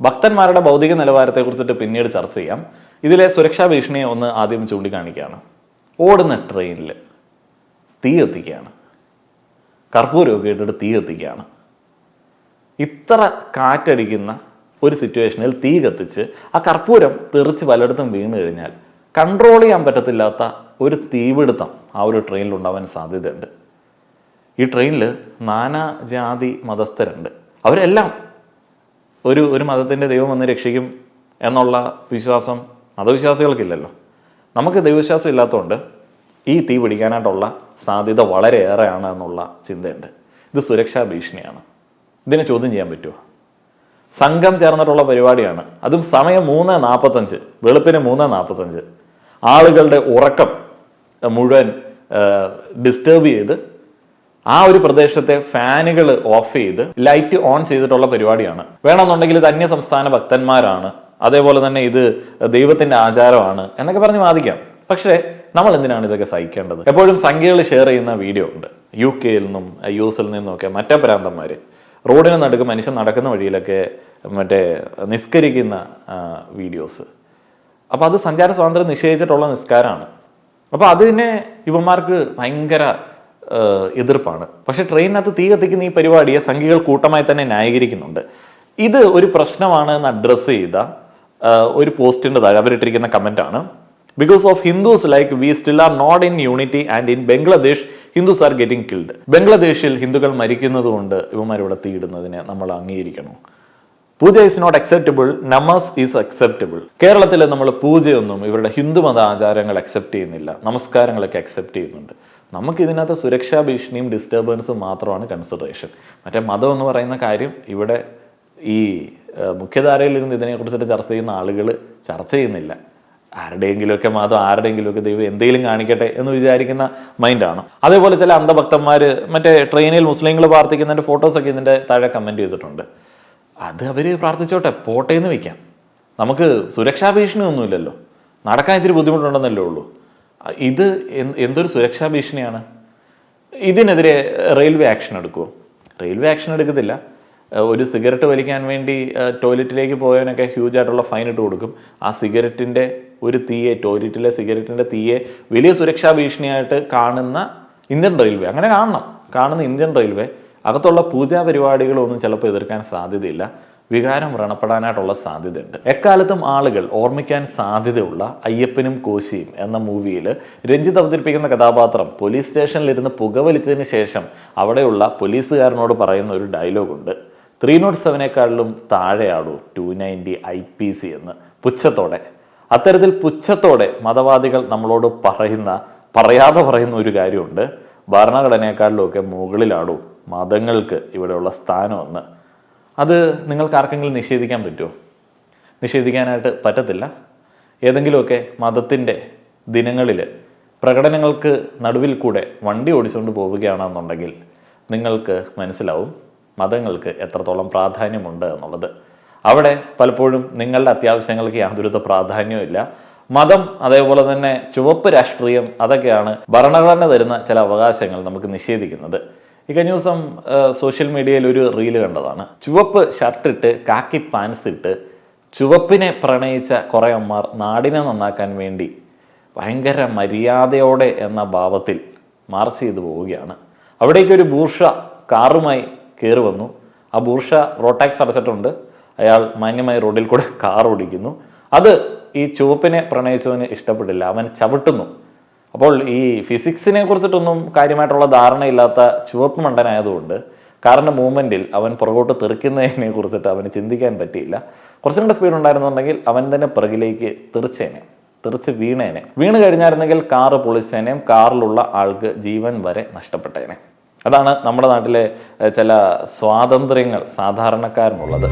ഭക്തന്മാരുടെ ഭൗതിക നിലവാരത്തെക്കുറിച്ചിട്ട് പിന്നീട് ചർച്ച ചെയ്യാം. ഇതിലെ സുരക്ഷാ ഭീഷണിയെ ഒന്ന് ആദ്യം ചൂണ്ടിക്കാണിക്കുകയാണ്. ഓടുന്ന ട്രെയിനിൽ തീ കത്തിക്കുകയാണ്, കർപ്പൂരമൊക്കെ ഇട്ടിട്ട് തീ കത്തിക്കുകയാണ്. ഇത്ര കാറ്റടിക്കുന്ന ഒരു സിറ്റുവേഷനിൽ തീ കത്തിച്ച് ആ കർപ്പൂരം തെറിച്ച് പലയിടത്തും വീണ് കഴിഞ്ഞാൽ കൺട്രോൾ ചെയ്യാൻ പറ്റത്തില്ലാത്ത ഒരു തീപിടുത്തം ആ ഒരു ട്രെയിനിലുണ്ടാവാൻ സാധ്യതയുണ്ട്. ഈ ട്രെയിനിൽ നാനാജാതി മതസ്ഥരുണ്ട്. അവരെല്ലാം ഒരു മതത്തിൻ്റെ ദൈവം വന്ന് രക്ഷിക്കും എന്നുള്ള വിശ്വാസം മതവിശ്വാസികൾക്കില്ലല്ലോ. നമുക്ക് ദൈവവിശ്വാസം ഇല്ലാത്തതുകൊണ്ട് ഈ തീ പിടിക്കാനായിട്ടുള്ള സാധ്യത വളരെയേറെയാണ് എന്നുള്ള ചിന്തയുണ്ട്. ഇത് സുരക്ഷാ ഭീഷണിയാണ്. ഇതിനെ ചോദ്യം ചെയ്യാൻ പറ്റുമോ? സംഘം ചേർന്നിട്ടുള്ള പരിപാടിയാണ്. അതും സമയം 3:45, വെളുപ്പിന് 3:45. ആളുകളുടെ ഉറക്കം മുഴുവൻ ഡിസ്റ്റർബ് ചെയ്ത് ആ ഒരു പ്രദേശത്തെ ഫാനുകൾ ഓഫ് ചെയ്ത് ലൈറ്റ് ഓൺ ചെയ്തിട്ടുള്ള പരിപാടിയാണ്. വേണമെന്നുണ്ടെങ്കിൽ ഇത് അന്യ സംസ്ഥാന ഭക്തന്മാരാണ്, അതേപോലെ തന്നെ ഇത് ദൈവത്തിന്റെ ആചാരമാണ് എന്നൊക്കെ പറഞ്ഞ് വാദിക്കാം. പക്ഷേ നമ്മൾ എന്തിനാണ് ഇതൊക്കെ സഹിക്കേണ്ടത്? എപ്പോഴും സംഖ്യകൾ ഷെയർ ചെയ്യുന്ന വീഡിയോ ഉണ്ട്. UK-യിൽ നിന്നും US-ൽ നിന്നുമൊക്കെ മറ്റേ പ്രാന്തന്മാർ റോഡിന് നടുക്ക് മനുഷ്യൻ നടക്കുന്ന വഴിയിലൊക്കെ നിസ്കരിക്കുന്ന വീഡിയോസ്. അപ്പോൾ അത് സഞ്ചാര സ്വാതന്ത്ര്യം നിഷേധിച്ചിട്ടുള്ള നിസ്കാരമാണ്. അപ്പോൾ അതിനെ ഇവന്മാർക്ക് ഭയങ്കര എതിർപ്പാണ്. പക്ഷെ ട്രെയിനിനകത്ത് തീ കത്തിക്കുന്ന ഈ പരിപാടിയെ സംഘികൾ കൂട്ടമായി തന്നെ ന്യായീകരിക്കുന്നുണ്ട്. ഇത് ഒരു പ്രശ്നമാണ് എന്ന് അഡ്രസ്സ് ചെയ്ത ഒരു പോസ്റ്റിൻ്റെ താഴെ അവരിട്ടിരിക്കുന്ന കമൻ്റാണ്. Because of Hindus like we still are not in unity and in Bangladesh Hindus are getting killed. ബംഗ്ലാദേശിൽ ഹിന്ദുക്കൾ മരിക്കുന്നത് കൊണ്ട് ഇവന്മാരിവിടെ തീയിടുന്നതിനെ നമ്മൾ അംഗീകരിക്കണം. Puja is not acceptable, namaz is acceptable. കേരളത്തിൽ നമ്മൾ പൂജയൊന്നും ഇവരുടെ ഹിന്ദുമത ആചാരങ്ങൾ അക്സെപ്റ്റ് ചെയ്യുന്നില്ല, നമസ്കാരങ്ങളൊക്കെ അക്സെപ്റ്റ് ചെയ്യുന്നുണ്ട്. നമുക്ക് ഇതിനകത്ത് സുരക്ഷാ ഭീഷണിയും ഡിസ്റ്റർബൻസും മാത്രമാണ് കൺസിഡറേഷൻ. മറ്റേ മതം എന്ന് പറയുന്ന കാര്യം ഇവിടെ ഈ മുഖ്യധാരയിൽ ഇരുന്ന് ഇതിനെക്കുറിച്ചിട്ട് ചർച്ച ചെയ്യുന്ന ആളുകൾ ചർച്ച ചെയ്യുന്നില്ല. ആരുടെയെങ്കിലുമൊക്കെ മതം, ആരുടെയെങ്കിലുമൊക്കെ ദൈവം എന്തെങ്കിലും കാണിക്കട്ടെ എന്ന് വിചാരിക്കുന്ന മൈൻഡാണ്. അതേപോലെ ചില അന്ധഭക്തന്മാർ മറ്റേ ട്രെയിനിൽ മുസ്ലിങ്ങൾ പ്രാർത്ഥിക്കുന്നതിൻ്റെ ഫോട്ടോസൊക്കെ ഇതിൻ്റെ താഴെ കമൻറ്റ് ചെയ്തിട്ടുണ്ട്. അത് അവർ പ്രാർത്ഥിച്ചോട്ടെ, പോട്ടെ എന്ന് വയ്ക്കാം. നമുക്ക് സുരക്ഷാ ഭീഷണി ഒന്നുമില്ലല്ലോ, നടക്കാൻ ഇത്തിരി ബുദ്ധിമുട്ടുണ്ടെന്നല്ലേ ഉള്ളൂ. ഇത് എന്തൊരു സുരക്ഷാ ഭീഷണിയാണ്? ഇതിനെതിരെ റെയിൽവേ ആക്ഷൻ എടുക്കുമോ? റെയിൽവേ ആക്ഷൻ എടുക്കത്തില്ല. ഒരു സിഗരറ്റ് വലിക്കാൻ വേണ്ടി ടോയ്ലറ്റിലേക്ക് പോയവനൊക്കെ ഹ്യൂജ് ആയിട്ടുള്ള ഫൈൻ ഇട്ട് കൊടുക്കും. ആ സിഗരറ്റിൻ്റെ ഒരു തീയെ, ടോയ്ലറ്റിലെ സിഗരറ്റിൻ്റെ തീയെ വലിയ സുരക്ഷാ ഭീഷണിയായിട്ട് കാണുന്ന ഇന്ത്യൻ റെയിൽവേ, അങ്ങനെ കാണുന്ന ഇന്ത്യൻ റെയിൽവേ അകത്തുള്ള പൂജാ പരിപാടികളൊന്നും ചിലപ്പോൾ എതിർക്കാൻ സാധ്യതയില്ല. വികാരം വ്രണപ്പെടാനായിട്ടുള്ള സാധ്യതയുണ്ട്. എക്കാലത്തും ആളുകൾ ഓർമ്മിക്കാൻ സാധ്യതയുള്ള അയ്യപ്പനും കോശിയും എന്ന മൂവിയിൽ രഞ്ജിത്ത് അവതരിപ്പിക്കുന്ന കഥാപാത്രം പോലീസ് സ്റ്റേഷനിലിരുന്ന് പുകവലിച്ചതിന് ശേഷം അവിടെയുള്ള പോലീസുകാരനോട് പറയുന്ന ഒരു ഡയലോഗുണ്ട്, 307 താഴെയാടൂ 290 IPC എന്ന്, പുച്ഛത്തോടെ. അത്തരത്തിൽ പുച്ഛത്തോടെ മതവാദികൾ നമ്മളോട് പറയാതെ പറയുന്ന ഒരു കാര്യമുണ്ട്, ഭരണഘടനയെക്കാളിലുമൊക്കെ മുകളിലാടൂ മതങ്ങൾക്ക് ഇവിടെയുള്ള സ്ഥാനമെന്ന്. അത് നിങ്ങൾക്ക് ആർക്കെങ്കിലും നിഷേധിക്കാൻ പറ്റുമോ? നിഷേധിക്കാനായിട്ട് പറ്റത്തില്ല. ഏതെങ്കിലുമൊക്കെ മതത്തിൻ്റെ ദിനങ്ങളിൽ പ്രകടനങ്ങൾക്ക് നടുവിൽ കൂടെ വണ്ടി ഓടിച്ചുകൊണ്ട് പോവുകയാണെന്നുണ്ടെങ്കിൽ നിങ്ങൾക്ക് മനസ്സിലാവും മതങ്ങൾക്ക് എത്രത്തോളം പ്രാധാന്യമുണ്ട് എന്നുള്ളത്. അവിടെ പലപ്പോഴും നിങ്ങളുടെ അത്യാവശ്യങ്ങൾക്ക് യാതൊരു പ്രാധാന്യവും ഇല്ല. മതം, അതേപോലെ തന്നെ ചുവപ്പ് രാഷ്ട്രീയം, അതൊക്കെയാണ് ഭരണഘടന തരുന്ന ചില അവകാശങ്ങൾ നമുക്ക് നിഷേധിക്കുന്നത്. ഈ കഴിഞ്ഞ ദിവസം സോഷ്യൽ മീഡിയയിൽ ഒരു റീല് കണ്ടതാണ്. ചുവപ്പ് ഷർട്ടിട്ട് കാക്കി പാൻസ് ഇട്ട് ചുവപ്പിനെ പ്രണയിച്ച കുറേ അമ്മമാർ നാടിനെ നന്നാക്കാൻ വേണ്ടി ഭയങ്കര മര്യാദയോടെ എന്ന ഭാവത്തിൽ മാർച്ച് ചെയ്തു പോവുകയാണ്. അവിടേക്കൊരു ബൂർഷ കാറുമായി കയറി വന്നു. ആ ബൂർഷ റോഡ് ടാക്സ് അടച്ചിട്ടുണ്ട്. അയാൾ മാന്യമായി റോഡിൽ കൂടെ കാർ ഓടിക്കുന്നു. അത് ഈ ചുവപ്പിനെ പ്രണയിച്ചവന് ഇഷ്ടപ്പെട്ടില്ല, അവൻ ചവിട്ടുന്നു. അപ്പോൾ ഈ ഫിസിക്സിനെ കുറിച്ചിട്ടൊന്നും കാര്യമായിട്ടുള്ള ധാരണയില്ലാത്ത ചുവപ്പ് മണ്ടനായതുകൊണ്ട് കാറിൻ്റെ മൂവ്മെൻറ്റിൽ അവൻ പുറകോട്ട് തെറിക്കുന്നതിനെ കുറിച്ചിട്ട് അവന് ചിന്തിക്കാൻ പറ്റിയില്ല. കുറച്ചും കൂടെ സ്പീഡ് ഉണ്ടായിരുന്നുണ്ടെങ്കിൽ അവൻ തന്നെ പിറകിലേക്ക് തെറിച്ച് വീണ് കഴിഞ്ഞായിരുന്നെങ്കിൽ കാറ് പൊളിച്ചേനേയും കാറിലുള്ള ആൾക്ക് ജീവൻ വരെ നഷ്ടപ്പെട്ടേനെ. അതാണ് നമ്മുടെ നാട്ടിലെ ചില സ്വാതന്ത്ര്യങ്ങൾ സാധാരണക്കാരനുള്ളത്.